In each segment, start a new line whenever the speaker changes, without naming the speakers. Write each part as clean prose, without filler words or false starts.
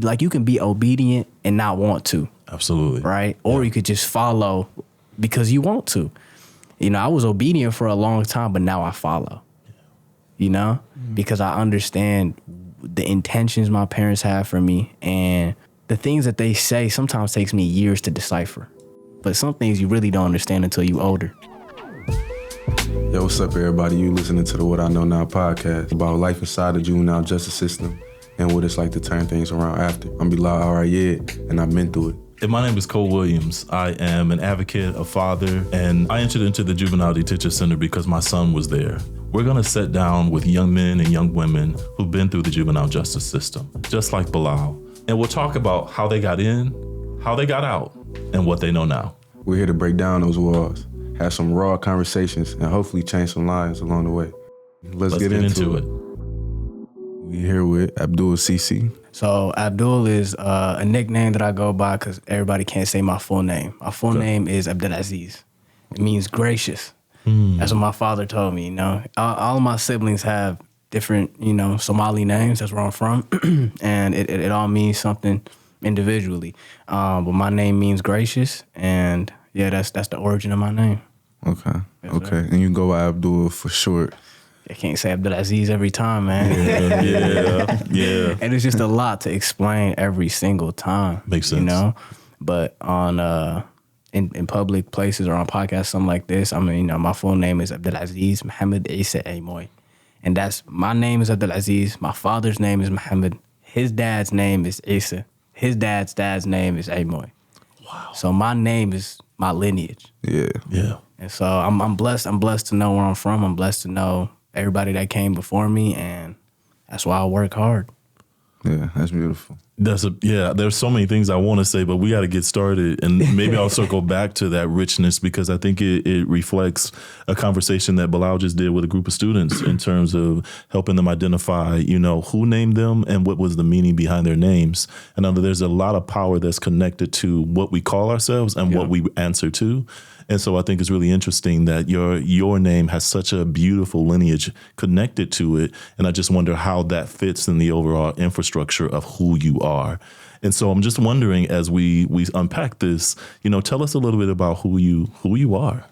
like you can be obedient and not want to.
Absolutely.
Right? Or you could just follow because you want to. You know, I was obedient for a long time, but now I follow. You know? Because I understand the intentions my parents have for me, and the things that they say sometimes takes me years to decipher. But some things you really don't understand until you older.
Yo, what's up, everybody? You listening to the What I Know Now podcast about life inside the juvenile justice system and what it's like to turn things around after. I'm Bilal, and I've been through it.
And my name is Cole Williams. I am an advocate, a father, and I entered into the Juvenile Detention Center because my son was there. We're gonna sit down with young men and young women who've been through the juvenile justice system, just like Bilal. And we'll talk about how they got in, how they got out, and what they know now.
We're here to break down those walls, have some raw conversations, and hopefully change some lives along the way. Let's get into it. We're here with Abdul Ciise.
So Abdul is a nickname that I go by because everybody can't say my full name. My full name is Abdul Ciise. It means gracious. That's what my father told me, you know. All of my siblings have different, you know, Somali names. That's where I'm from. And it all means something individually. But my name means gracious. And yeah, that's the origin of my name.
Okay.
Yes,
okay.
sir.
And you go by Abdul for short.
I can't say Abdul Ciise every time, man.
Yeah.
And it's just a lot to explain every single time.
Makes sense.
You know? But on in public places or on podcasts, something like this, I mean, you know, my full name is Abdul Ciise Mohammed Ciise Amoy. And my name is Abdul Ciise. My father's name is Mohammed. His dad's name is Ciise. His dad's name is Amoy.
Wow.
So my name is my lineage.
Yeah.
And so I'm blessed. I'm blessed to know where I'm from. I'm blessed to know everybody that came before me, and that's why I work hard.
Yeah, that's beautiful.
There's so many things I want to say, but we got to get started. And maybe I'll circle back to that richness because I think it reflects a conversation that Bilal just did with a group of students in terms of helping them identify, you know, who named them and what was the meaning behind their names. And I know there's a lot of power that's connected to what we call ourselves and what we answer to. And so I think it's really interesting that your name has such a beautiful lineage connected to it. And I just wonder how that fits in the overall infrastructure of who you are. And so I'm just wondering, as we unpack this, you know, tell us a little bit about who you are.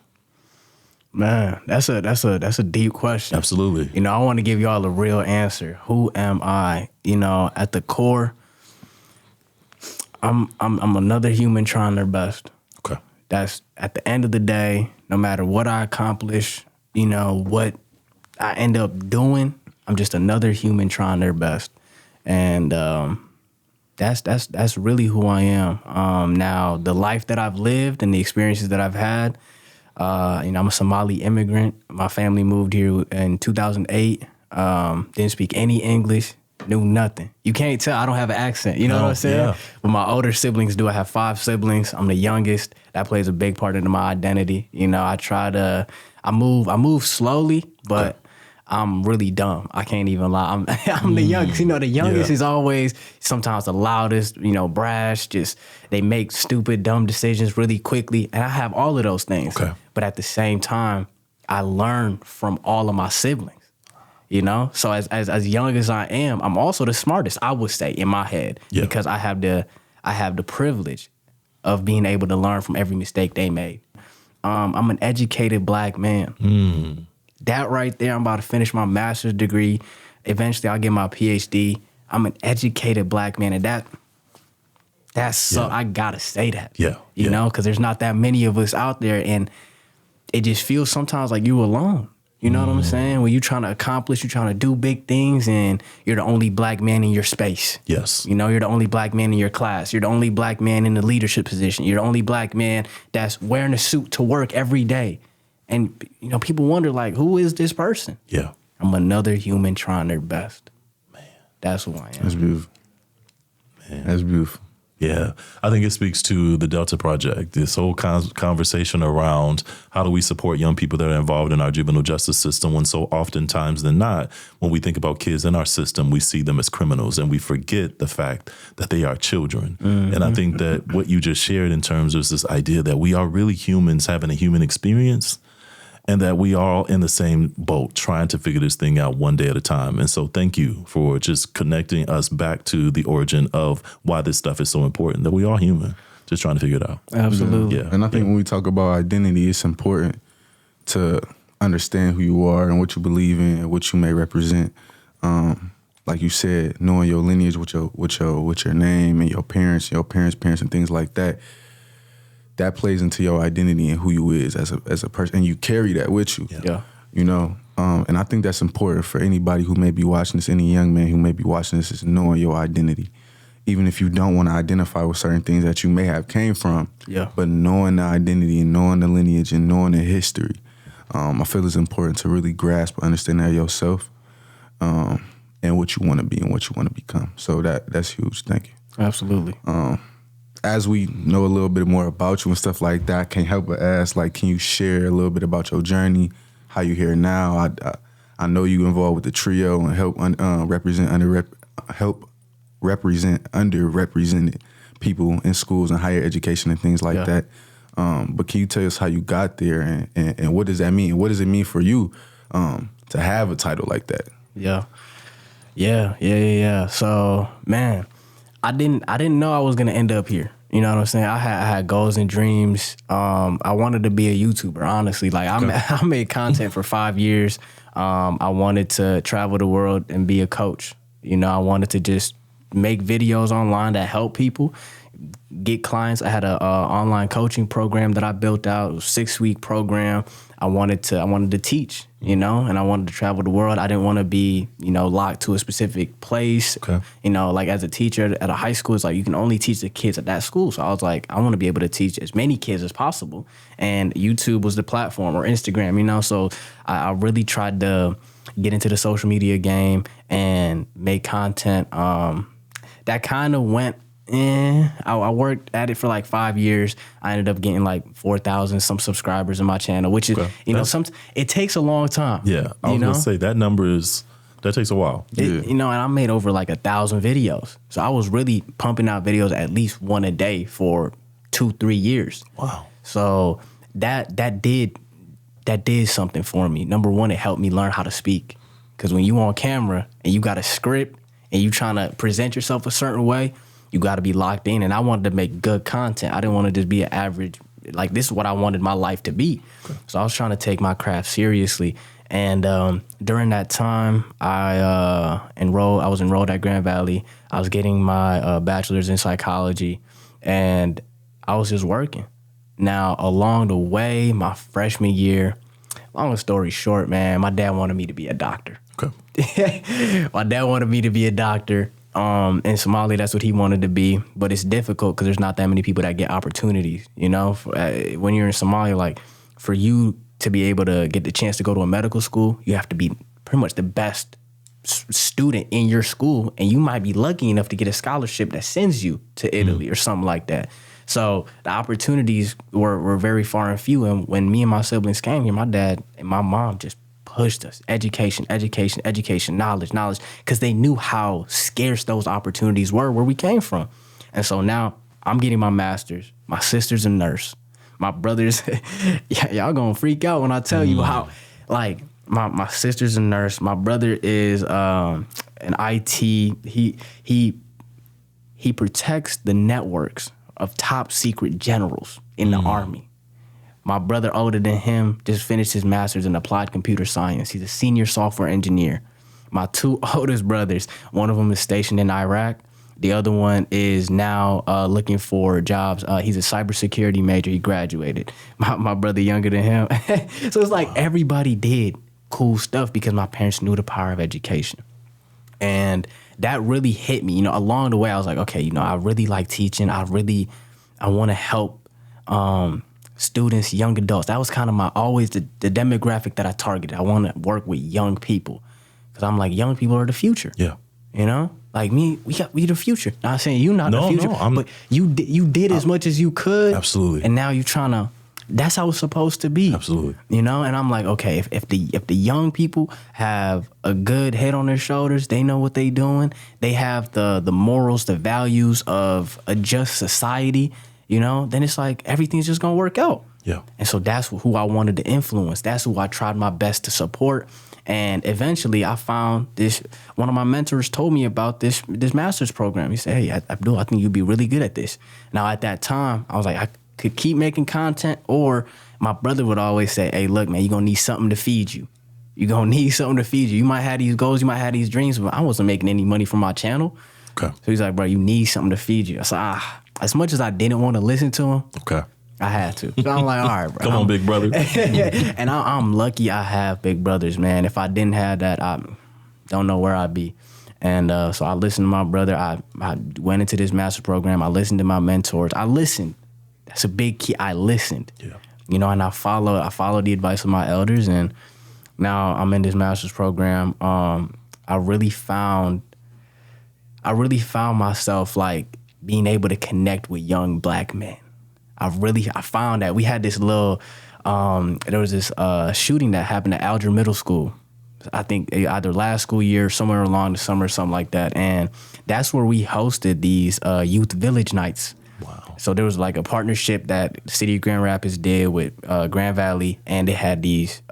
Man, that's a deep question.
Absolutely.
You know, I want to give y'all a real answer. Who am I? You know, at the core, I'm another human trying their best.
Okay.
That's at the end of the day, no matter what I accomplish, you know, what I end up doing, I'm just another human trying their best. And that's really who I am. Now, the life that I've lived and the experiences that I've had, you know, I'm a Somali immigrant. My family moved here in 2008. Didn't speak any English. Knew nothing. You can't tell. I don't have an accent. You know what I'm saying?
Yeah.
But my older siblings do. I have 5 siblings. I'm the youngest. That plays a big part into my identity. You know, I move slowly, but I'm really dumb. I can't even lie. I'm the youngest. You know, the youngest is always sometimes the loudest, you know, brash. Just they make stupid, dumb decisions really quickly. And I have all of those things.
Okay.
But at the same time, I learn from all of my siblings. You know, so as young as I am, I'm also the smartest, I would say, in my head, because I have the privilege of being able to learn from every mistake they made. I'm an educated black man. That right there, I'm about to finish my master's degree. Eventually, I'll get my PhD. I'm an educated black man, and that's so I gotta say that. You know, because there's not that many of us out there, and it just feels sometimes like you alone. You know what I'm saying? When you're trying to accomplish, you're trying to do big things, and you're the only black man in your space.
Yes.
You know, you're the only black man in your class. You're the only black man in the leadership position. You're the only black man that's wearing a suit to work every day. And, you know, people wonder, like, who is this person?
Yeah.
I'm another human trying their best. Man. That's who I am.
That's beautiful.
Man.
That's beautiful.
Yeah, I think it speaks to the Delta Project, this whole conversation around how do we support young people that are involved in our juvenile justice system when so oftentimes than not, when we think about kids in our system, we see them as criminals and we forget the fact that they are children. And I think that what you just shared in terms of this idea that we are really humans having a human experience. and that we are all in the same boat trying to figure this thing out one day at a time. And so thank you for just connecting us back to the origin of why this stuff is so important, that we are human, just trying to figure it out.
Absolutely.
And I think when we talk about identity, it's important to understand who you are and what you believe in and what you may represent. Like you said, knowing your lineage with your name and your parents' parents, and things like that. That plays into your identity and who you is as a person, and you carry that with you.
Yeah.
You know, and I think that's important for anybody who may be watching this, any young man who may be watching this, is knowing your identity. Even if you don't want to identify with certain things that you may have came from, but knowing the identity and knowing the lineage and knowing the history, I feel it's important to really grasp, understand that yourself, and what you want to be and what you want to become. So that's huge. Thank you.
Absolutely.
As we know a little bit more about you and stuff like that, I can't help but ask, like, can you share a little bit about your journey, how you here now? I know you involved with the trio and help represent underrepresented people in schools and higher education and things like that. But can you tell us how you got there and what does that mean? What does it mean for you to have a title like that?
Yeah. So, man, I didn't know I was gonna end up here. You know what I'm saying? I had goals and dreams. I wanted to be a YouTuber, honestly. Like I made content for 5 years. I wanted to travel the world and be a coach. You know, I wanted to just make videos online that help people, get clients. I had a online coaching program that I built out. It was a 6-week program. I wanted to teach, you know, and I wanted to travel the world. I didn't want to be, you know, locked to a specific place. Okay. You know, like as a teacher at a high school, it's like you can only teach the kids at that school. So I was like, I want to be able to teach as many kids as possible. And YouTube was the platform, or Instagram, you know. So I really tried to get into the social media game and make content. That kind of went. I worked at it for like 5 years. I ended up getting like 4,000 some subscribers in my channel, which is, you know, it takes a long time.
Yeah, I was gonna say that takes a while.
You know, and I made over like 1,000 videos. So I was really pumping out videos at least one a day for 2-3 years. Wow. So that did something for me. Number one, it helped me learn how to speak. Because when you on camera and you got a script and you trying to present yourself a certain way, you got to be locked in. And I wanted to make good content. I didn't want to just be an average, like this is what I wanted my life to be. Okay. So I was trying to take my craft seriously. And during that time, I was enrolled at Grand Valley. I was getting my bachelor's in psychology, and I was just working. Now, along the way, my freshman year, long story short, man, my dad wanted me to be a doctor. Okay. My dad wanted me to be a doctor. In Somali, that's what he wanted to be, but it's difficult because there's not that many people that get opportunities, you know? When you're in Somalia, like, for you to be able to get the chance to go to a medical school, you have to be pretty much the best student in your school, and you might be lucky enough to get a scholarship that sends you to Italy or something like that. So the opportunities were very far and few, and when me and my siblings came here, my dad and my mom just pushed us. Education, knowledge, because they knew how scarce those opportunities were where we came from. And so now I'm getting my master's. My sister's a nurse. My brother's, y'all gonna freak out when I tell you how, like, my sister's a nurse. My brother is an IT. He protects the networks of top secret generals in the Army. My brother, older than him, just finished his master's in applied computer science. He's a senior software engineer. My 2 oldest brothers, one of them is stationed in Iraq. The other one is now looking for jobs. He's a cybersecurity major. He graduated. My brother younger than him. So it's like everybody did cool stuff because my parents knew the power of education. And that really hit me. You know, along the way, I was like, okay, you know, I really like teaching. I want to help students, young adults. That was kind of always the demographic that I targeted. I want to work with young people because I'm like, young people are the future. Yeah. You know, like me, we the future. Not saying you not the future, but you did as much as you could. Absolutely. And now you're trying to, that's how it's supposed to be. Absolutely. You know, and I'm like, okay, if the young people have a good head on their shoulders, they know what they doing, they have the morals, the values of a just society, you know, then it's like everything's just gonna work out.
Yeah.
And so that's who I wanted to influence. That's who I tried my best to support. And eventually I found this, one of my mentors told me about this master's program. He said, hey, Abdul, I think you'd be really good at this. Now at that time, I was like, I could keep making content, or my brother would always say, hey, look, man, you're going to need something to feed you. You're going to need something to feed you. You might have these goals, you might have these dreams, but I wasn't making any money from my channel.
Okay.
So he's like, bro, you need something to feed you. I said, as much as I didn't want to listen to him,
okay,
I had to. So I'm like, all right, bro.
Come on, big brother.
And I'm lucky I have big brothers, man. If I didn't have that, I don't know where I'd be. And so I listened to my brother. I went into this master program. I listened to my mentors. I listened. That's a big key. I listened.
Yeah.
You know, and I followed the advice of my elders. And now I'm in this master's program. I really found myself like being able to connect with young Black men. I found that we had this little, there was this shooting that happened at Alger Middle School. I think either last school year, somewhere along the summer, something like that. And that's where we hosted these youth village nights.
Wow.
So there was like a partnership that the city of Grand Rapids did with Grand Valley, and they had these,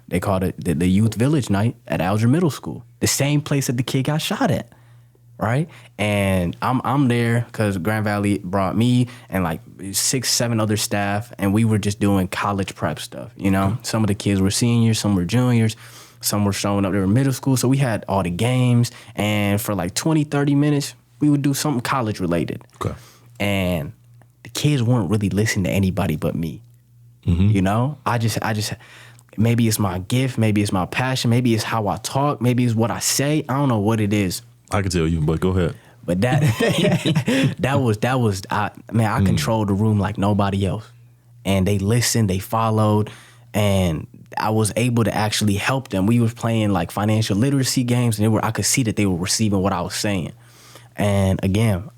they called it the youth village night at Alger Middle School, the same place that the kid got shot at. Right, and I'm there because Grand Valley brought me and like 6-7 other staff, and we were just doing college prep stuff. You know, some of the kids were seniors, some were juniors, some were showing up. They were middle school, so we had all the games, and for like 20-30 minutes, we would do something college related.
Okay,
and the kids weren't really listening to anybody but me.
Mm-hmm.
You know, I just maybe it's my gift, maybe it's my passion, maybe it's how I talk, maybe it's what I say. I don't know what it is.
I can tell you, but go ahead.
But that I controlled the room like nobody else. And they listened, they followed, and I was able to actually help them. We were playing like financial literacy games, and I could see that they were receiving what I was saying. And again,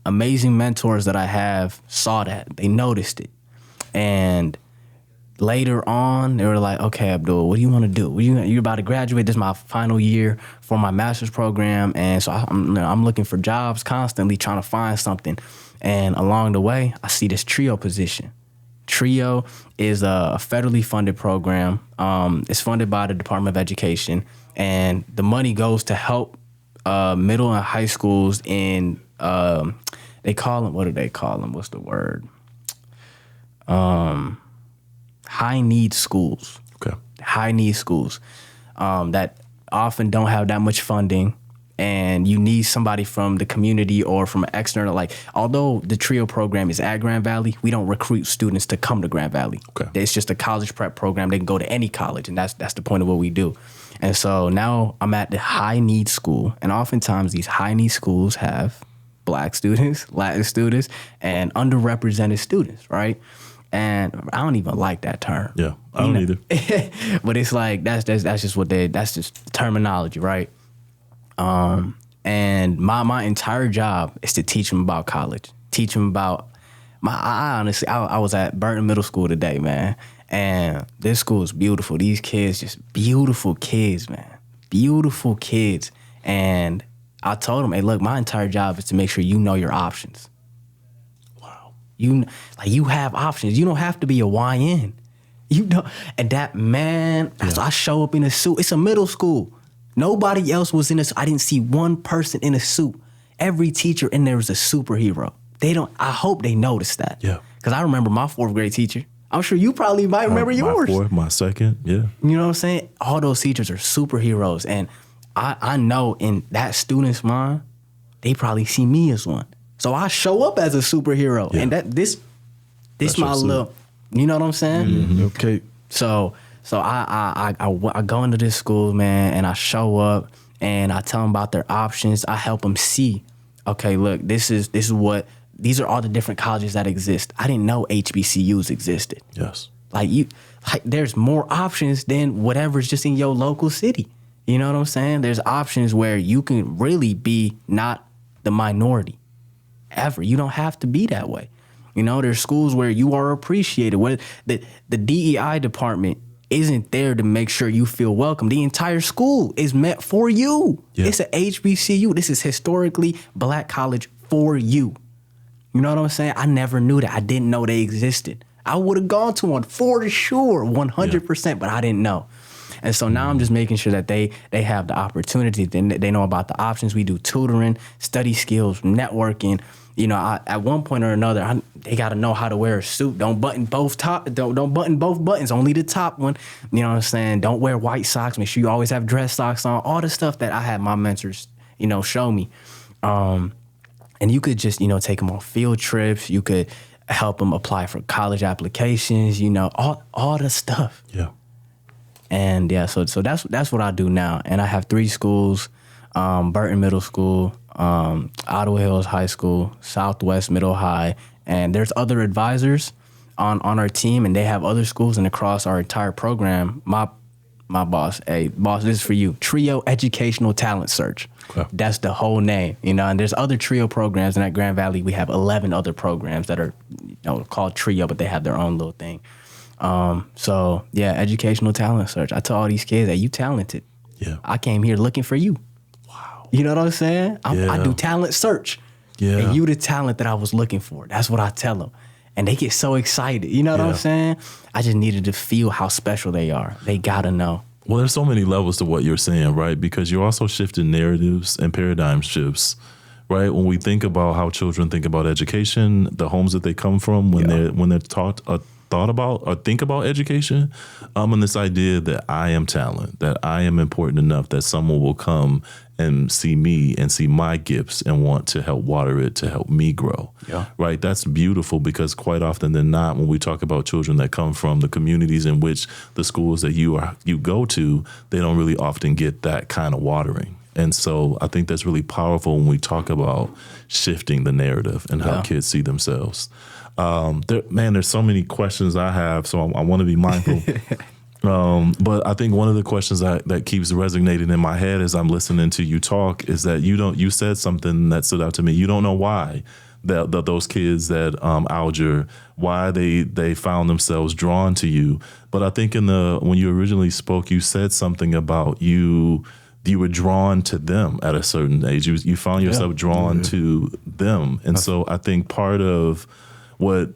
amazing mentors that I have saw that. They noticed it. And later on, they were like, okay, Abdul, what do you want to do? You're about to graduate. This is my final year for my master's program. And so I'm looking for jobs constantly, trying to find something. And along the way, I see this TRIO position. TRIO is a federally funded program. It's funded by the Department of Education. And the money goes to help middle and high schools in, they call them, what do they call them? What's the word? High need schools.
Okay.
High need schools that often don't have that much funding, and you need somebody from the community or from an external. Like, although the TRIO program is at Grand Valley, we don't recruit students to come to Grand Valley.
Okay.
It's just a college prep program. They can go to any college, and that's the point of what we do. And so now I'm at the high need school, and oftentimes these high need schools have Black students, Latin students, and underrepresented students, right? And I don't even like that term.
Yeah, I don't either.
But it's like that's just terminology, right? And my entire job is to teach them about college, teach them about I honestly was at Burton Middle School today, man, and this school is beautiful. These kids, just beautiful kids, man, beautiful kids. And I told them, hey, look, my entire job is to make sure you know your options. You have options. You don't have to be a YN. You know, and that man, so I show up in a suit. It's a middle school. Nobody else was in a suit. I didn't see one person in a suit. Every teacher in there was a superhero. I hope they noticed that.
Yeah.
Because I remember my 4th grade teacher. I'm sure you probably might remember yours.
My 4th, my 2nd, yeah.
You know what I'm saying? All those teachers are superheroes. And I know in that student's mind, they probably see me as one. So I show up as a superhero, and this my little, you know what I'm saying?
Mm-hmm. Okay.
So I go into this school, man, and I show up and I tell them about their options. I help them see, okay, look, these are all the different colleges that exist. I didn't know HBCUs existed.
Yes.
Like there's more options than whatever's just in your local city. You know what I'm saying? There's options where you can really be not the minority. Ever. You don't have to be that way. You know, there's schools where you are appreciated. Where the DEI department isn't there to make sure you feel welcome. The entire school is meant for you. Yeah. It's an HBCU. This is historically Black college for you. You know what I'm saying? I never knew that. I didn't know they existed. I would have gone to one for sure, 100%, but I didn't know. And so now I'm just making sure that they have the opportunity. They know about the options. We do tutoring, study skills, networking. You know, at one point or another, they got to know how to wear a suit. Don't button both buttons, only the top one. You know what I'm saying? Don't wear white socks. Make sure you always have dress socks on. All the stuff that I had my mentors, you know, show me. And you could just, you know, take them on field trips. You could help them apply for college applications, you know, all the stuff.
Yeah.
And yeah, so that's what I do now. And I have 3 schools, Burton Middle School, Ottawa Hills High School, Southwest Middle High. And there's other advisors on our team, and they have other schools, and across our entire program, my boss, hey, boss, this is for you. Trio Educational Talent Search. Okay. That's the whole name, you know, and there's other Trio programs. And at Grand Valley, we have 11 other programs that are, you know, called Trio, but they have their own little thing. So yeah, Educational Talent Search. I tell all these kids that you talented.
Yeah.
I came here looking for you.
Wow.
You know what I'm saying? I do talent search.
Yeah.
And you the talent that I was looking for. That's what I tell them. And they get so excited. You know what I'm saying? I just needed to feel how special they are. They gotta know.
Well, there's so many levels to what you're saying, right? Because you're also shifting narratives and paradigm shifts, right? When we think about how children think about education, the homes that they come from, when they're thought about or think about education, and this idea that I am talent, that I am important enough that someone will come and see me and see my gifts and want to help water it to help me grow. Yeah. Right? That's beautiful, because quite often than not, when we talk about children that come from the communities in which the schools that you go to, they don't really often get that kind of watering. And so I think that's really powerful when we talk about shifting the narrative and how kids see themselves. There's so many questions I have, so I want to be mindful. But I think one of the questions that keeps resonating in my head as I'm listening to you talk is that you said something that stood out to me. You don't know why that those kids at Alger, why they found themselves drawn to you. But I think when you originally spoke, you said something about you were drawn to them at a certain age. You found yourself drawn to them. And so I think part of what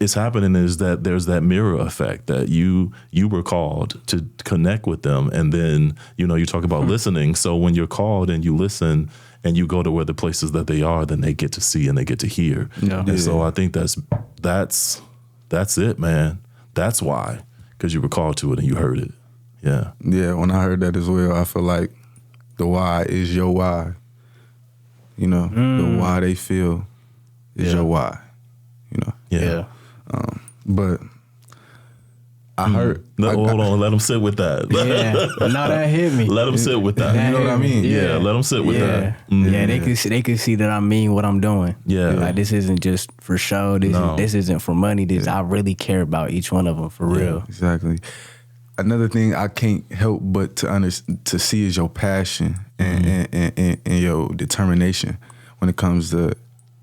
is happening is that there's that mirror effect, that you were called to connect with them. And then, you know, you talk about listening. So when you're called and you listen and you go to where the places that they are, then they get to see and they get to hear. Yeah. And so I think that's it, man. That's why, because you were called to it and you heard it. Yeah.
Yeah, when I heard that as well, I feel like the why is your why. You know, the why they feel is your why. You know?
Yeah.
But I heard...
hold on. Let them sit with that.
Yeah. No, that hit me.
Let them sit with that.
You know what I mean?
Yeah. Let them sit with that.
Yeah, they could see that I mean what I'm doing.
Yeah.
Like, this isn't just for show. This isn't for money. I really care about each one of them for real.
Exactly. Another thing I can't help but to see is your passion and your determination when it comes to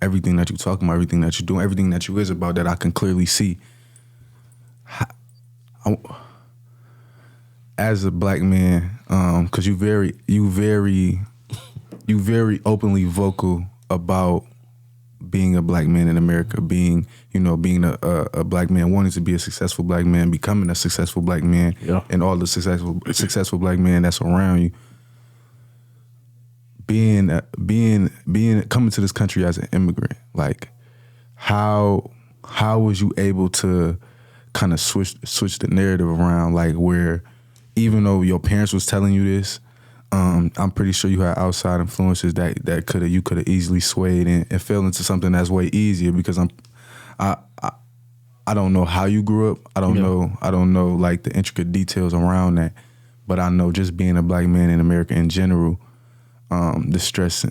everything that you're talking about, everything that you're doing, everything that you is about, that I can clearly see. As a black man, because you very openly vocal about being a black man in America, being a black man, wanting to be a successful black man, becoming a successful black man, and all the successful black men that's around you. Being coming to this country as an immigrant, like how was you able to kind of switch the narrative around, like where even though your parents was telling you this, I'm pretty sure you had outside influences that you could have easily swayed and fell into something that's way easier, because I don't know how you grew up. I don't know like the intricate details around that, but I know just being a black man in America in general, the stress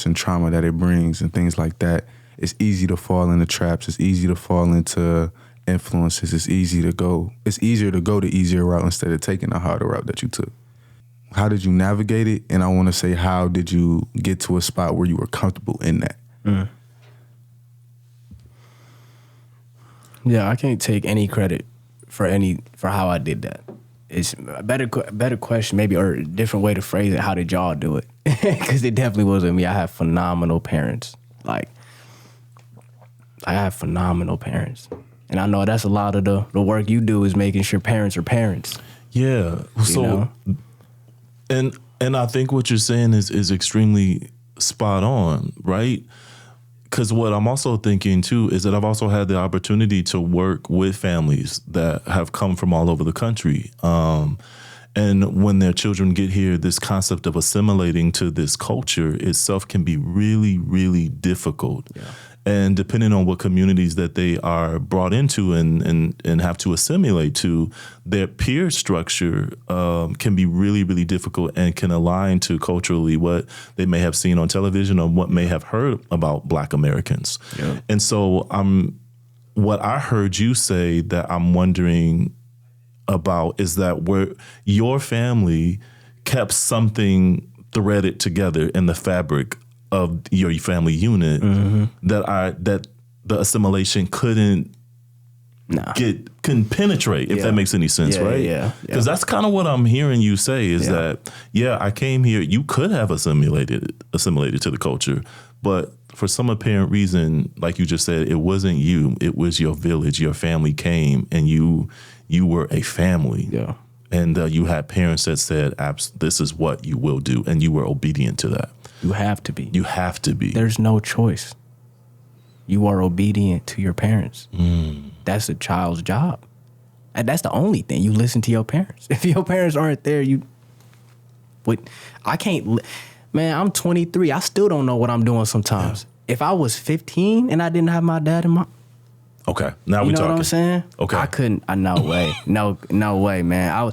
and trauma that it brings and things like that. It's easy to fall into traps. It's easy to fall into influences. It's easier to go the easier route instead of taking the harder route that you took. How did you navigate it? And I want to say, how did you get to a spot where you were comfortable in that?
Yeah, I can't take any credit for how I did that. It's a better question, maybe, or a different way to phrase it. How did y'all do it? Because it definitely wasn't me. I have phenomenal parents. Like, I have phenomenal parents. And I know that's a lot of the work you do is making sure parents are parents.
Yeah. So, and I think what you're saying is extremely spot on, right? Because what I'm also thinking too is that I've also had the opportunity to work with families that have come from all over the country. And when their children get here, this concept of assimilating to this culture itself can be really, really difficult. Yeah. And depending on what communities that they are brought into and have to assimilate to, their peer structure can be really, really difficult and can align to culturally what they may have seen on television or what may have heard about Black Americans. Yeah. And so what I heard you say that I'm wondering about is that where your family kept something threaded together in the fabric of your family unit that the assimilation couldn't penetrate, if that makes any sense, right? Yeah. Because that's kind of what I'm hearing you say is that, I came here, you could have assimilated to the culture, but for some apparent reason, like you just said, it wasn't you, it was your village, your family came and you were a family. Yeah. And you had parents that said, this is what you will do. And you were obedient to that.
You have to be.
You have to be.
There's no choice. You are obedient to your parents. That's a child's job. And that's the only thing. You listen to your parents. If your parents aren't there, I can't, man, I'm 23. I still don't know what I'm doing sometimes. Yeah. If I was 15 and I didn't have my dad and mom.
Okay, now we talking.
You know what I'm saying?
Okay.
I couldn't, no way. No way, man.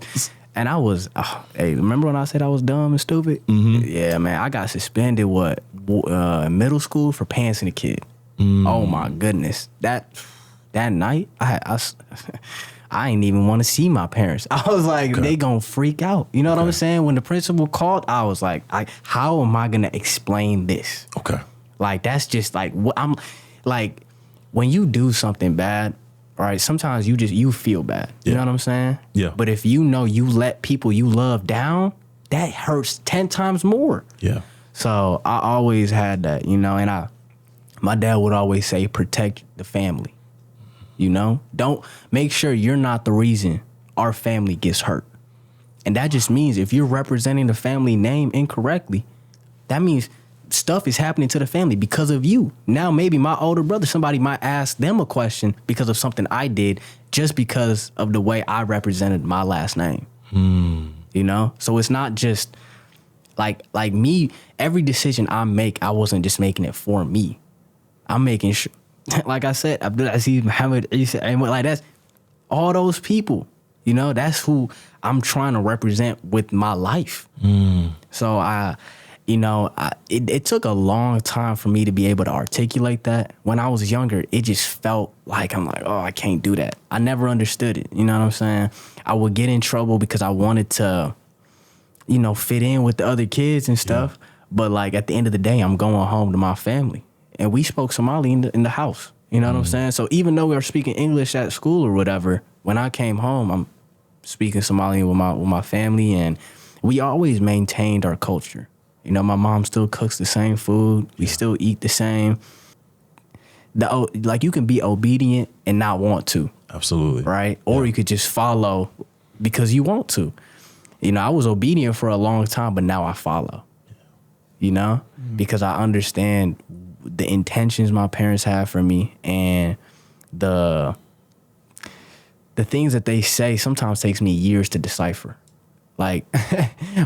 Hey, remember when I said I was dumb and stupid? Mm-hmm. Yeah, man, I got suspended, middle school for pantsing a kid. Oh my goodness. That night, I ain't even want to see my parents. I was like, they gonna freak out. You know what I'm saying? When the principal called, I was like, how am I gonna explain this? Okay. Like, that's just like, I'm like, when you do something bad, right, sometimes you feel bad. You know what I'm saying? Yeah. But if you know you let people you love down, that hurts 10 times more. Yeah. So I always had that, and my dad would always say, protect the family. Don't make sure you're not the reason our family gets hurt. And that just means if you're representing the family name incorrectly, that means stuff is happening to the family because of you. Now maybe my older brother, somebody might ask them a question because of something I did just because of the way I represented my last name. So it's not just like me, every decision I make, I wasn't just making it for me. I'm making sure, like I said, Abdul Ciise, Muhammad, Isa, like that's all those people, that's who I'm trying to represent with my life. So it took a long time for me to be able to articulate that. When I was younger, it just felt like, I'm like, oh, I can't do that. I never understood it. You know what I'm saying? I would get in trouble because I wanted to, fit in with the other kids and stuff. Yeah. But like at the end of the day, I'm going home to my family. And we spoke Somali in the house. You know what I'm saying? So even though we were speaking English at school or whatever, when I came home, I'm speaking Somali with my family. And we always maintained our culture. My mom still cooks the same food. We still eat the same. Like you can be obedient and not want to. Absolutely. Right? Or you could just follow because you want to. I was obedient for a long time, but now I follow. Because I understand the intentions my parents have for me and the things that they say sometimes takes me years to decipher. Like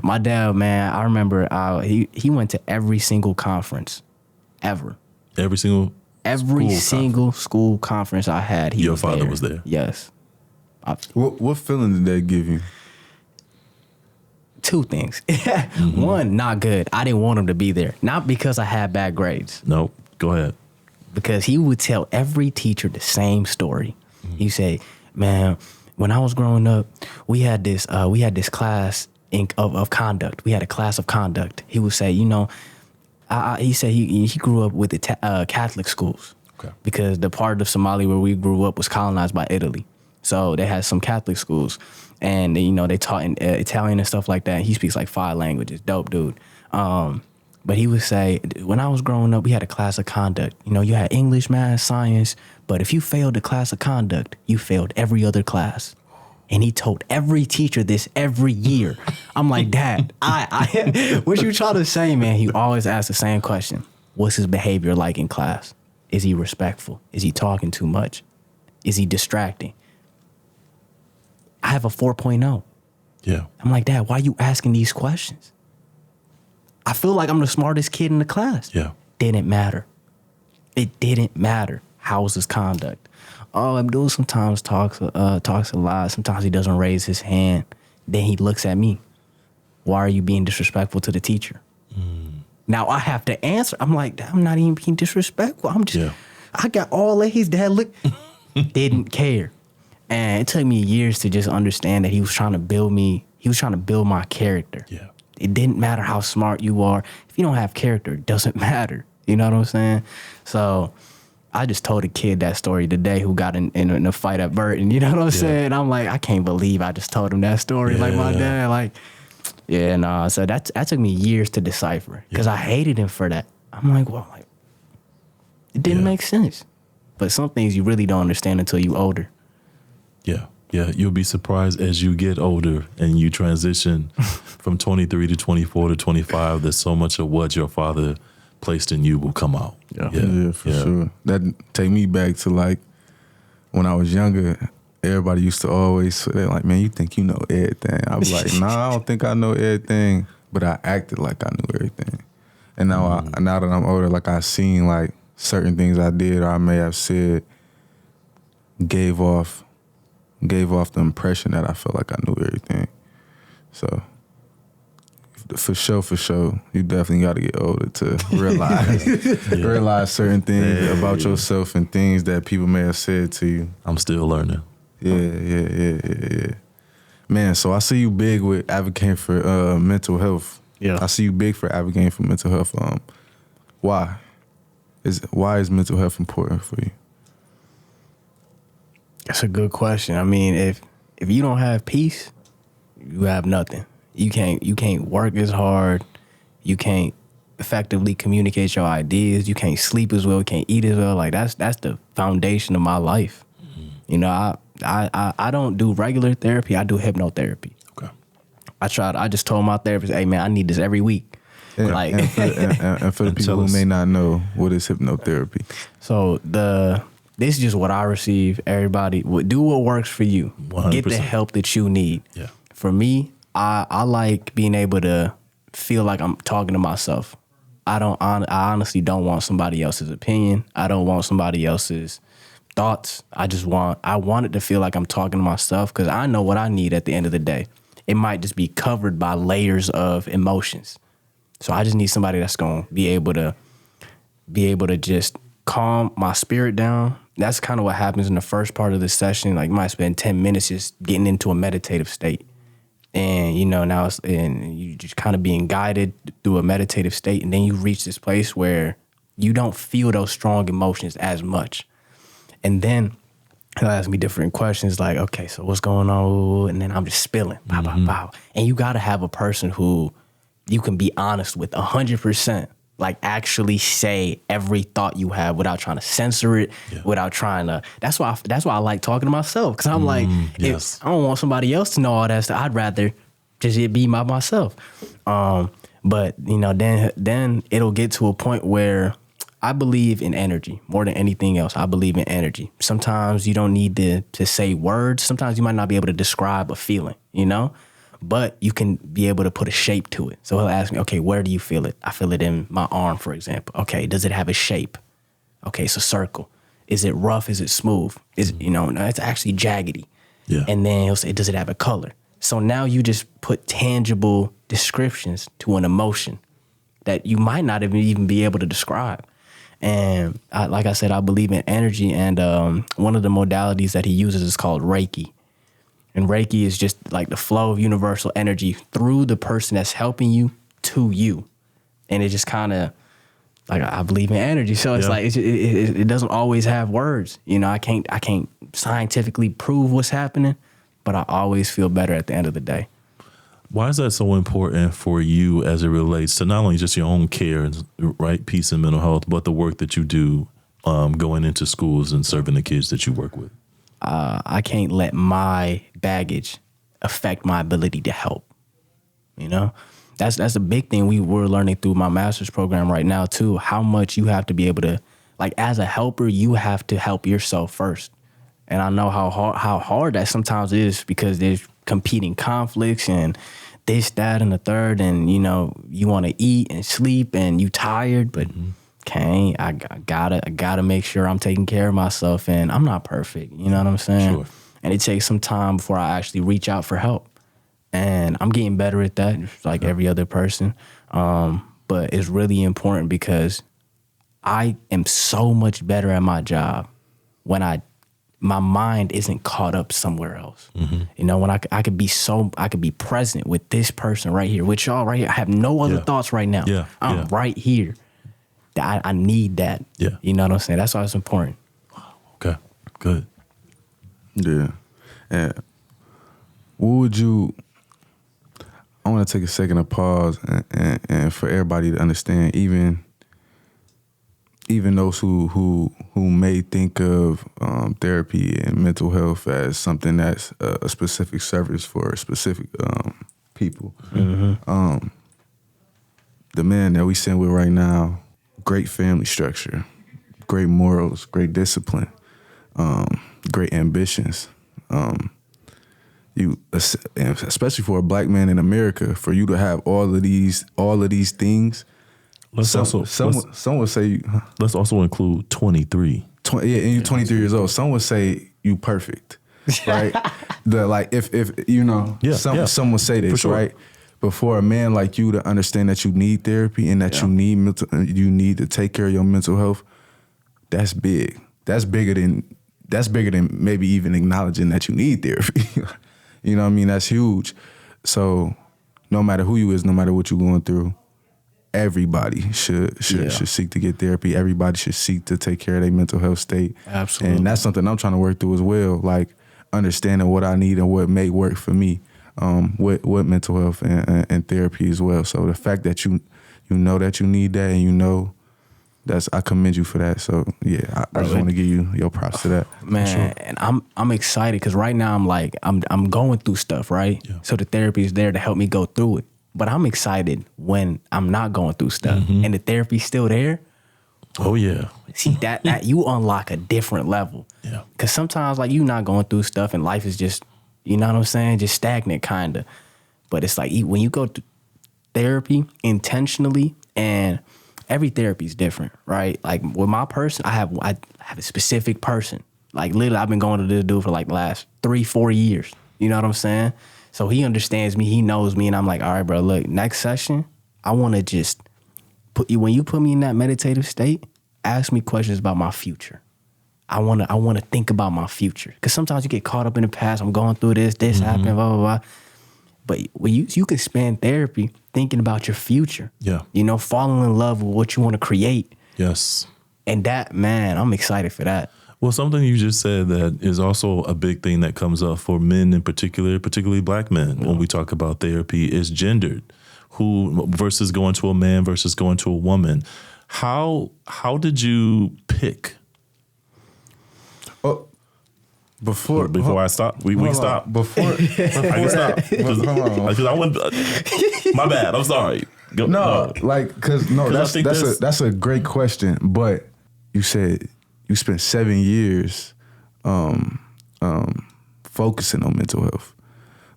my dad, man, I remember he went to every single conference ever.
Every single
school
conference
I had,
your father was there.
Yes.
What feeling did that give you?
Two things. One, not good. I didn't want him to be there. Not because I had bad grades.
Nope. Go ahead.
Because he would tell every teacher the same story. He said, man, when I was growing up, we had this class of conduct. We had a class of conduct. He would say, he said he grew up with the Catholic schools. Okay. Because the part of Somali where we grew up was colonized by Italy. So they had some Catholic schools. And, they taught in Italian and stuff like that. He speaks like 5 languages. Dope dude. But he would say, when I was growing up, we had a class of conduct. You know, you had English, math, science, but if you failed the class of conduct, you failed every other class. And he told every teacher this every year. I'm like, Dad, what you trying to say, man? He always asked the same question. What's his behavior like in class? Is he respectful? Is he talking too much? Is he distracting? I have a 4.0.
Yeah.
I'm like, Dad, why are you asking these questions? I feel like I'm the smartest kid in the class.
Yeah.
Didn't matter. It didn't matter. How was his conduct? Oh, Abdul sometimes talks a lot. Sometimes he doesn't raise his hand. Then he looks at me. Why are you being disrespectful to the teacher? Now I have to answer. I'm like, I'm not even being disrespectful. I'm just, I got all A's. Dad, look, didn't care. And it took me years to just understand that he was trying to build me. He was trying to build my character.
Yeah.
It didn't matter how smart you are. If you don't have character, it doesn't matter. You know what I'm saying? So I just told a kid that story today who got in a fight at Burton. You know what I'm saying? I'm like, I can't believe I just told him that story. Like my dad, like, so that took me years to decipher because I hated him for that. I'm like, well, like, it didn't make sense. But some things you really don't understand until you older.
Yeah. Yeah, you'll be surprised as you get older and you transition from 23 to 24 to 25 that so much of what your father placed in you will come out.
Yeah, for sure. That take me back to like when I was younger, everybody used to always say like, man, you think you know everything. I was like, nah, I don't think I know everything, but I acted like I knew everything. And now now that I'm older, like I seen like certain things I did or I may have said gave off the impression that I felt like I knew everything. So, for sure, you definitely got to get older to realize certain things about yourself and things that people may have said to you.
I'm still learning.
Yeah. Man, so I see you big with advocating for mental health.
Yeah.
I see you big for advocating for mental health. Why? Why is mental health important for you?
That's a good question. I mean, if you don't have peace, you have nothing. You can't work as hard. You can't effectively communicate your ideas. You can't sleep as well. You can't eat as well. Like that's the foundation of my life. Mm-hmm. You know, I don't do regular therapy. I do hypnotherapy.
Okay.
I just told my therapist, hey man, I need this every week.
And,
like,
and for the people who may not know, what is hypnotherapy?
So this is just what I receive. Everybody, do what works for you.
100%.
Get the help that you need.
Yeah.
For me, I like being able to feel like I'm talking to myself. I honestly don't want somebody else's opinion. I don't want somebody else's thoughts. I want it to feel like I'm talking to myself because I know what I need at the end of the day. It might just be covered by layers of emotions. So I just need somebody that's going to be able to just calm my spirit down. That's kind of what happens in the first part of the session. Like you might spend 10 minutes just getting into a meditative state. And, you know, and you just kind of being guided through a meditative state. And then you reach this place where you don't feel those strong emotions as much. And then he'll ask me different questions like, okay, so what's going on? And then I'm just spilling, pow, pow, pow. And you got to have a person who you can be honest with 100%. Like actually say every thought you have without trying to censor it, without trying to. That's why I like talking to myself because I'm like, if I don't want somebody else to know all that stuff. I'd rather just be by myself. But you know, then it'll get to a point where I believe in energy more than anything else. I believe in energy. Sometimes you don't need to say words. Sometimes you might not be able to describe a feeling, you know. But you can be able to put a shape to it. So he'll ask me, okay, where do you feel it? I feel it in my arm, for example. Okay, does it have a shape? Okay, it's a circle. Is it rough? Is it smooth? No, it's actually jaggedy.
Yeah.
And then he'll say, does it have a color? So now you just put tangible descriptions to an emotion that you might not even be able to describe. And like I said, I believe in energy. And one of the modalities that he uses is called Reiki. And Reiki is just like the flow of universal energy through the person that's helping you to you. And it just kind of, like, I believe in energy. So it's like, it doesn't always have words. You know, I can't scientifically prove what's happening, but I always feel better at the end of the day.
Why is that so important for you as it relates to not only just your own care, right, peace and mental health, but the work that you do going into schools and serving the kids that you work with?
I can't let my baggage affect my ability to help. You know, that's a big thing we're learning through my master's program right now too. How much you have to be able to, like, as a helper, you have to help yourself first. And I know how hard that sometimes is, because there's competing conflicts and this, that, and the third, and you know, you want to eat and sleep and you tired, but I gotta make sure I'm taking care of myself, and I'm not perfect. You know what I'm saying?
Sure.
And it takes some time before I actually reach out for help, and I'm getting better at that, like every other person. But it's really important because I am so much better at my job when my mind isn't caught up somewhere else. You know, when I could be present with this person right here, with y'all right here. I have no other thoughts right now. I'm right here. I need that.
Yeah.
You know what I'm saying? That's why it's important.
Okay, good.
Yeah. And what would you, I want to take a second to pause and for everybody to understand, even those who may think of therapy and mental health as something that's a specific service for specific people. The man that we sitting with right now, great family structure, great morals, great discipline, great ambitions. You, especially for a black man in America, for you to have all of these things. Some would say
let's also include 23.
And you're 23 years old. Some would say you perfect, right? If you know, some would say this, sure. Right? But for a man like you to understand that you need therapy and that you need to take care of your mental health, that's big. That's bigger than maybe even acknowledging that you need therapy. You know what I mean? That's huge. So no matter who you is, no matter what you're going through, everybody should seek to get therapy. Everybody should seek to take care of their mental health state.
Absolutely.
And that's something I'm trying to work through as well, like understanding what I need and what may work for me with mental health and therapy as well. So the fact that you know that you need that, and you know, I commend you for that. So yeah, I just want to give you your props to that.
Man, sure. And I'm excited because right now I'm going through stuff, right? Yeah. So the therapy is there to help me go through it. But I'm excited when I'm not going through stuff and the therapy's still there.
Oh yeah.
See that you unlock a different level.
Yeah.
Cause sometimes like you not going through stuff and life is just, you know what I'm saying, just stagnant kinda. But it's like when you go to therapy intentionally, and every therapy is different, right? Like with my person, I have a specific person. Like literally I've been going to this dude for like the last 3-4 years. You know what I'm saying? So he understands me, he knows me, and I'm like, all right, bro, look, next session, I want to just when you put me in that meditative state, ask me questions about my future. I want to think about my future. Because sometimes you get caught up in the past, I'm going through this happened, blah, blah, blah. But when you can spend therapy thinking about your future.
Yeah.
You know, falling in love with what you want to create.
Yes.
And that, man, I'm excited for that.
Well, something you just said that is also a big thing that comes up for men in particular, particularly black men, when we talk about therapy, is gendered. Who versus going to a man versus going to a woman. How did you pick?
Oh, before
I stop, we can stop.
Before
I can stop. Because I went. My bad. I'm sorry.
That's a great question. But you said you spent 7 years focusing on mental health.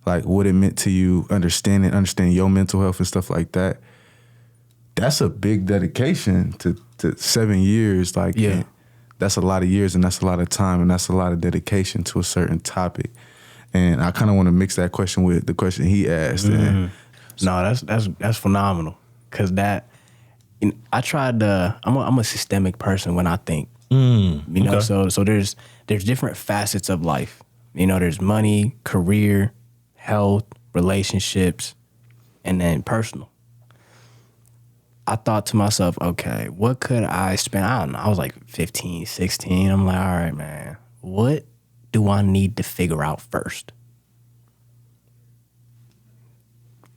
Like what it meant to you, understanding your mental health and stuff like that. That's a big dedication to 7 years. Like, yeah, that's a lot of years and that's a lot of time and that's a lot of dedication to a certain topic. And I kind of want to mix that question with the question he asked.
Mm-hmm. No, that's phenomenal. Cause I tried to. I'm a systemic person when I think. You know, so there's different facets of life. You know, there's money, career, health, relationships, and then personal. I thought to myself, okay, what could I spend? I don't know. I was like 15, 16. I'm like, all right, man, what do I need to figure out first?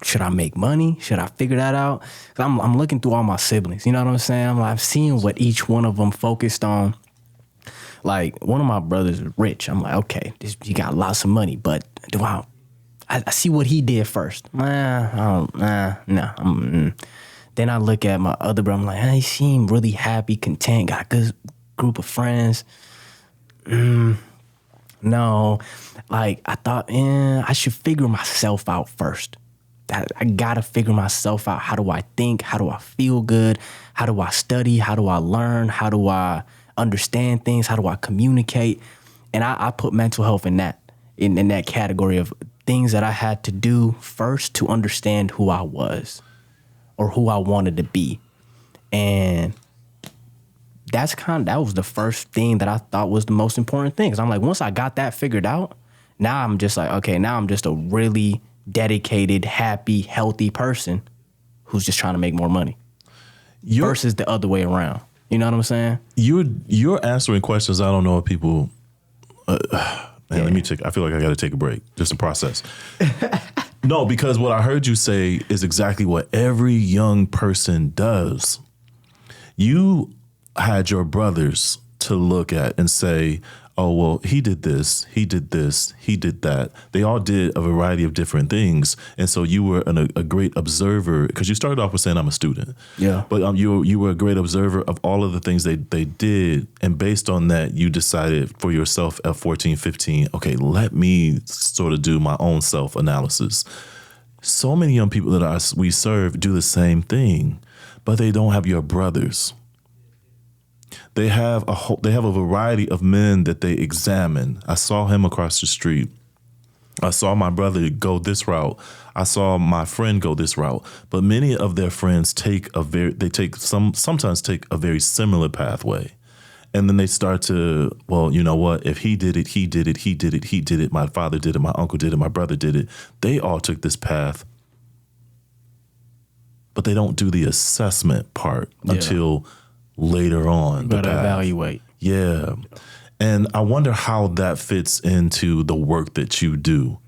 should I make money? Should I figure that out? 'Cause I'm looking through all my siblings. You know what I'm saying? I'm seeing what each one of them focused on. Like, one of my brothers is rich. I'm like, okay, he got lots of money, but I see what he did first. No. Then I look at my other brother. I'm like, he seemed really happy, content, got a good group of friends. No, like, I thought, I should figure myself out first. I gotta figure myself out. How do I think? How do I feel good? How do I study? How do I learn? How do I understand things? How do I communicate? And I put mental health in that category of things that I had to do first to understand who I was or who I wanted to be. And that was the first thing that I thought was the most important thing. 'Cause I'm like, once I got that figured out, now I'm just like, okay, now I'm just a really dedicated, happy, healthy person who's just trying to make more money versus the other way around. You know what I'm saying?
You're answering questions I don't know if people. Let me take. I feel like I got to take a break just to process. No, because what I heard you say is exactly what every young person does. You had your brothers to look at and say, oh, well, he did this, he did that. They all did a variety of different things. And so you were a great observer, because you started off with saying I'm a student.
Yeah.
But you were a great observer of all of the things they did. And based on that, you decided for yourself at 14, 15, okay, let me sort of do my own self-analysis. So many young people that we serve do the same thing, but they don't have your brothers. They have a variety of men that they examine. I saw him across the street. I saw my brother go this route. I saw my friend go this route. But many of their friends sometimes take a very similar pathway. And then they start to, well, you know what? If he did it, he did it, he did it, he did it, my father did it, my uncle did it, my brother did it. They all took this path. But they don't do the assessment part until later on.
You gotta evaluate.
Yeah. And I wonder how that fits into the work that you do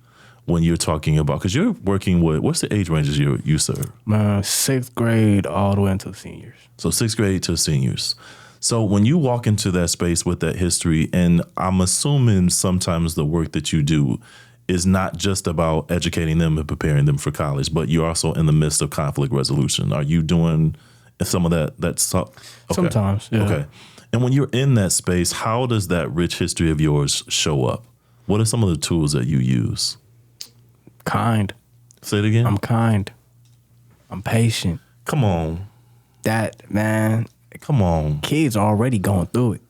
when you're talking about, because you're working with, what's the age ranges you serve?
6th grade all the way until seniors.
So 6th grade to seniors. So when you walk into that space with that history, and I'm assuming sometimes the work that you do is not just about educating them and preparing them for college, but you're also in the midst of conflict resolution. Are you doing some of that? Okay.
Sometimes, yeah.
Okay. And when you're in that space, how does that rich history of yours show up? What are some of the tools that you use?
Kind.
Say it again.
I'm kind. I'm patient.
Come on.
Man.
Come on.
Kids are already going through it.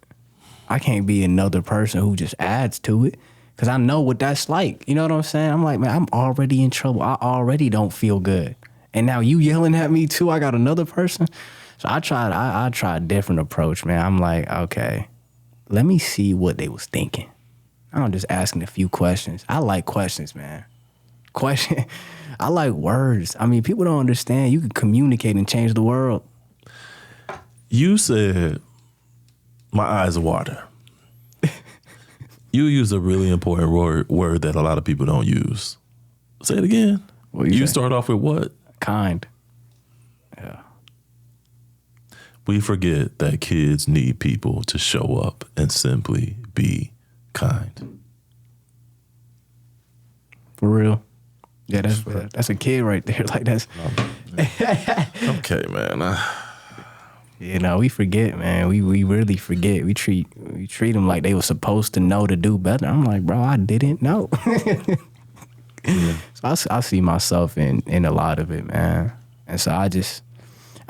I can't be another person who just adds to it, because I know what that's like. You know what I'm saying? I'm like, man, I'm already in trouble. I already don't feel good. And now you yelling at me too. I got another person. So I tried a different approach, man. I'm like, okay, let me see what they was thinking. I'm just asking a few questions. I like questions, man. I like words. I mean, people don't understand. You can communicate and change the world.
You said, my eyes water. You use a really important word that a lot of people don't use. Say it again. You start off with what?
Kind. Yeah.
We forget that kids need people to show up and simply be kind.
For real. Yeah, that's a kid right there. Like, that's
okay, man.
You know, we forget, man. We really forget. We treat them like they were supposed to know to do better. I'm like, bro, I didn't know.
Yeah.
So I see myself in a lot of it, man. And so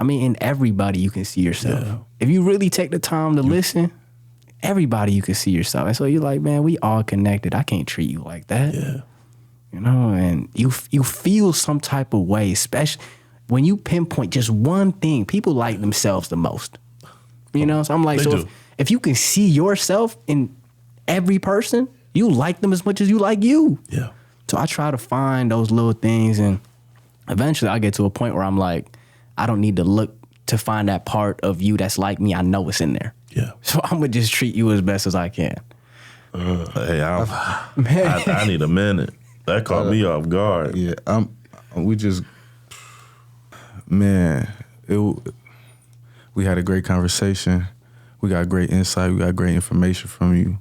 in everybody you can see yourself. Yeah. If you really take the time to listen, everybody you can see yourself. And so you're like, man, we all connected. I can't treat you like that.
Yeah.
You know, and you feel some type of way, especially when you pinpoint just one thing. People like themselves the most. You know, so I'm like, if you can see yourself in every person, you like them as much as you like you.
Yeah.
So I try to find those little things, and eventually I get to a point where I'm like, I don't need to look to find that part of you that's like me. I know it's in there.
Yeah.
So I'm going to just treat you as best as I can.
Hey, I need a minute. That caught me off guard.
Yeah, We just, man, we had a great conversation. We got great insight. We got great information from you.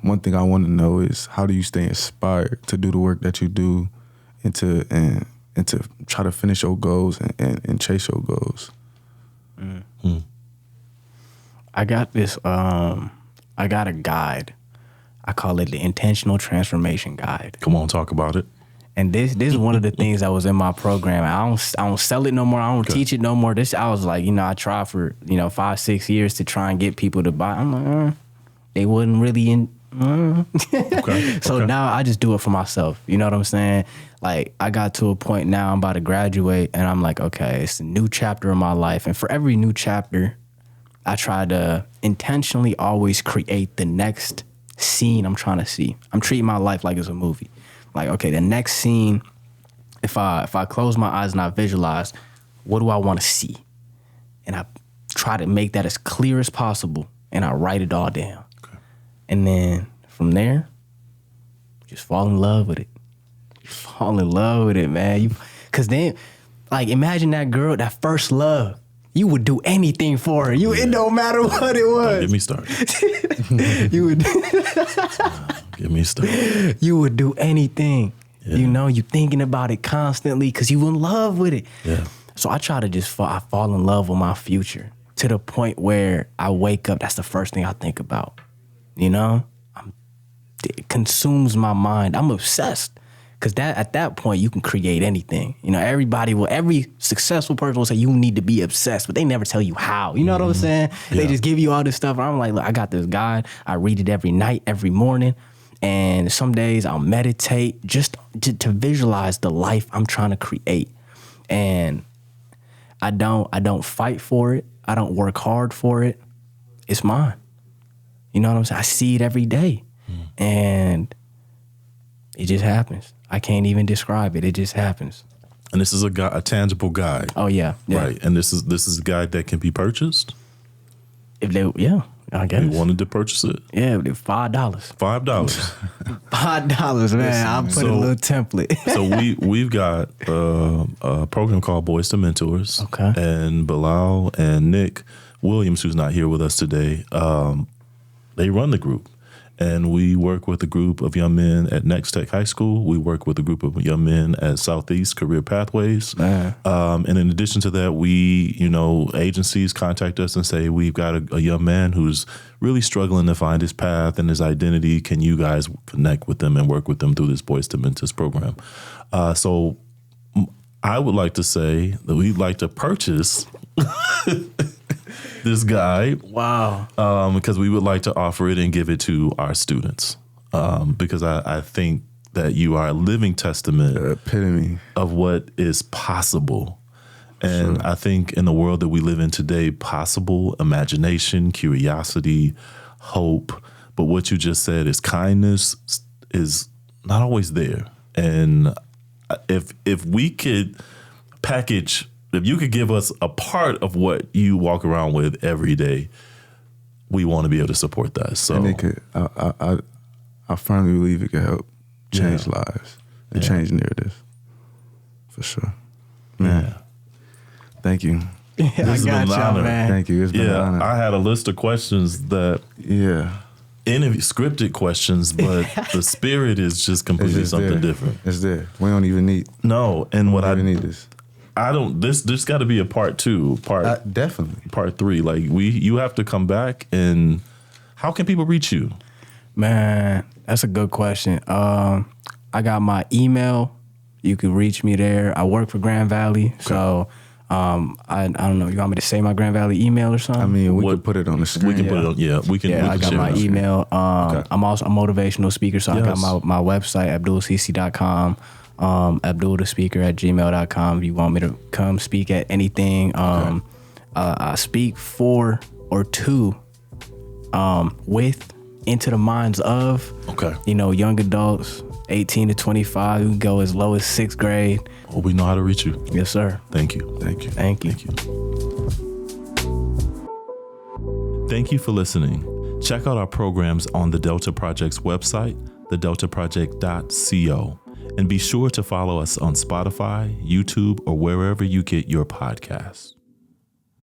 One thing I want to know is, how do you stay inspired to do the work that you do, and to try to finish your goals and chase your goals?
I got this. I got a guide. I call it the Intentional Transformation Guide.
Come on, talk about it.
And this is one of the things that was in my program. I don't sell it no more. I don't teach it no more. I was like, I tried for 5-6 years to try and get people to buy. I'm like, they wasn't really in. So now I just do it for myself. You know what I'm saying? Like, I got to a point now, I'm about to graduate, and I'm like, okay, it's a new chapter in my life. And for every new chapter, I try to intentionally always create the next scene I'm trying to see. I'm treating my life like it's a movie. Like, okay, the next scene, if I close my eyes and I visualize, what do I want to see? And I try to make that as clear as possible, and I write it all down. Okay. And then from there, just fall in love with it. Fall in love with it, man. Because then, like, imagine that girl, that first love. You would do anything for her. It don't matter what it was.
Don't get me started.
You would
get me started.
You would do anything. Yeah. You thinking about it constantly because you in love with it.
Yeah.
So I try to I fall in love with my future to the point where I wake up, that's the first thing I think about. It consumes my mind. I'm obsessed. Because at that point, you can create anything. Every successful person will say you need to be obsessed, but they never tell you how. You know what I'm saying? Yeah. They just give you all this stuff. I'm like, look, I got this guide. I read it every night, every morning. And some days I'll meditate just to visualize the life I'm trying to create. And I don't fight for it. I don't work hard for it. It's mine. You know what I'm saying? I see it every day. And it just happens. I can't even describe it. It just happens.
And this is a tangible guide.
Oh yeah.
Right. And this is a guide that can be purchased.
I guess.
You wanted to purchase it?
Yeah, $5. $5, man. I'll put a little template.
So we've got a program called Boys to Mentors.
Okay.
And Bilal and Nick Williams, who's not here with us today, they run the group. And we work with a group of young men at Next Tech High School. We work with a group of young men at Southeast Career Pathways. And in addition to that, agencies contact us and say, we've got a young man who's really struggling to find his path and his identity. Can you guys connect with them and work with them through this Boys to Mentors program? So I would like to say that we'd like to purchase this guide.
Wow.
Because we would like to offer it and give it to our students. Because I think that you are a living testament,
the epitome
of what is possible. And I think in the world that we live in today, possible, imagination, curiosity, hope. But what you just said is kindness is not always there. And if we could package, if you could give us a part of what you walk around with every day, we want to be able to support that. So,
and it could, I firmly believe it could help change lives and change narratives, for sure. Man, thank you.
Yeah, I got y'all, man.
Thank you. It's been an honor.
I had a list of questions that scripted questions, but the spirit is just completely something different.
It's there. We don't even need.
No, and what I
need this.
I don't. There's got to be a part 2,
definitely
part 3. Like you have to come back. And how can people reach you?
Man, that's a good question. I got my email. You can reach me there. I work for Grand Valley, so I don't know. You want me to say my Grand Valley email or something?
I mean, we could put it on the screen.
We can put it on. Yeah, we can.
Yeah, I got my email. I'm also a motivational speaker, so I got my website, abdulciise.com. abdulthespeaker@gmail.com. If you want me to come speak at anything, I speak for or to with into the minds of young adults 18 to 25. You can go as low as 6th grade.
Oh, we know how to reach you.
Yes, sir.
Thank you.
Thank you.
Thank you for listening. Check out our programs on the Delta Project's website, thedeltaproject.co. And be sure to follow us on Spotify, YouTube, or wherever you get your podcasts.